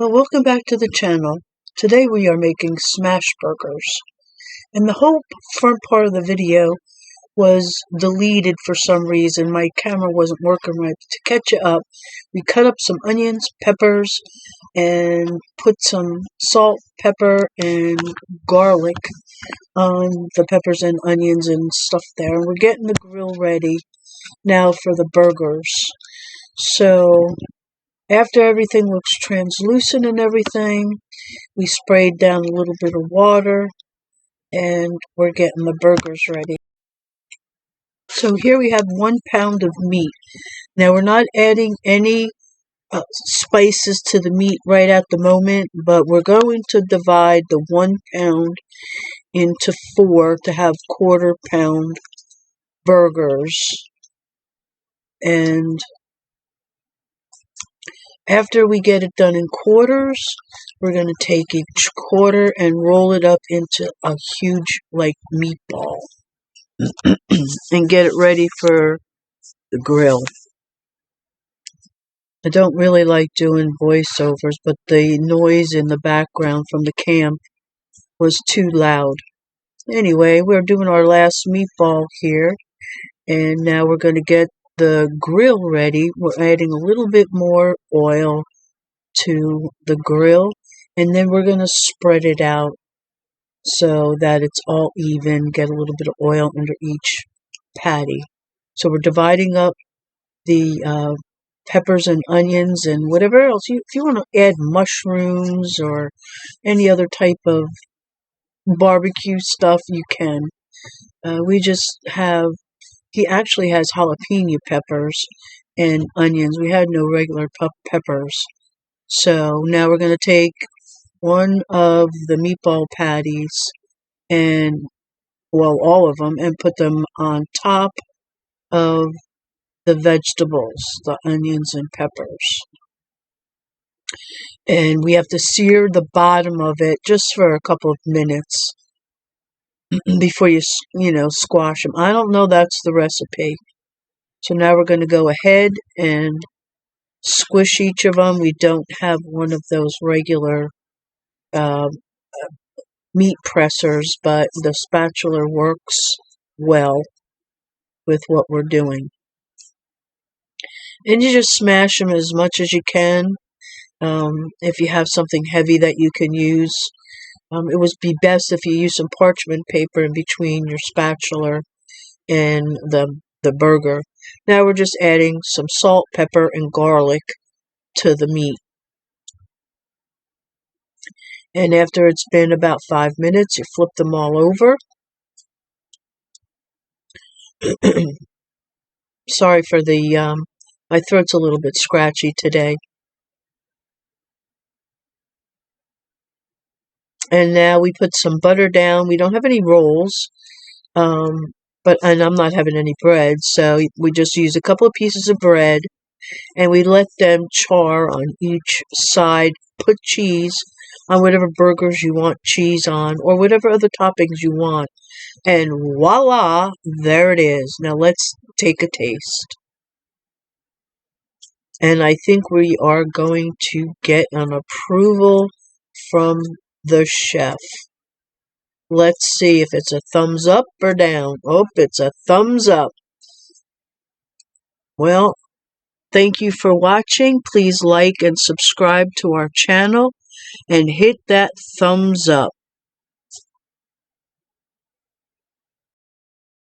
Well, welcome back to the channel. Today we are making smash burgers. And the whole front part of the video was deleted for some reason. My camera wasn't working right. To catch it up, we cut up some onions, peppers, and put some salt, pepper, and garlic on the peppers and onions and stuff there. And we're getting the grill ready now for the burgers. So after everything looks translucent and everything, we sprayed down a little bit of water and we're getting the burgers ready. So here we have 1 pound of meat. Now we're not adding any spices to the meat right at the moment, but we're going to divide the 1 pound into 4 to have 1/4 pound burgers. And after we get it done in quarters, we're going to take each quarter and roll it up into a huge, meatball. And get it ready for the grill. I don't really like doing voiceovers, but the noise in the background from the cam was too loud. Anyway, we're doing our last meatball here, and now we're going to get the grill ready. We're adding a little bit more oil to the grill, and then we're going to spread it out so that it's all even, get a little bit of oil under each patty. So we're dividing up the peppers and onions and whatever else. If you want to add mushrooms or any other type of barbecue stuff, you can. We just have, he actually has jalapeno peppers and onions. We had no regular peppers. So now we're going to take one of the meatball patties and, well, all of them, and put them on top of the vegetables, the onions and peppers. And we have to sear the bottom of it just for a couple of minutes before you squash them. I don't know that's the recipe. So now we're going to go ahead and squish each of them. We don't have one of those regular meat pressers, but the spatula works well with what we're doing. And you just smash them as much as you can. If you have something heavy that you can use, it would be best if you use some parchment paper in between your spatula and the burger. Now we're just adding some salt, pepper, and garlic to the meat. And after it's been about 5 minutes, you flip them all over. Sorry for the, my throat's a little bit scratchy today. And now we put some butter down. We don't have any rolls, and I'm not having any bread, so we just use a couple of pieces of bread, and we let them char on each side. Put cheese on whatever burgers you want cheese on, or whatever other toppings you want. And voila, there it is. Now let's take a taste. And I think we are going to get an approval from the chef. Let's see if it's a thumbs up or down. Oh, it's a thumbs up. Well, thank you for watching. Please like and subscribe to our channel and hit that thumbs up.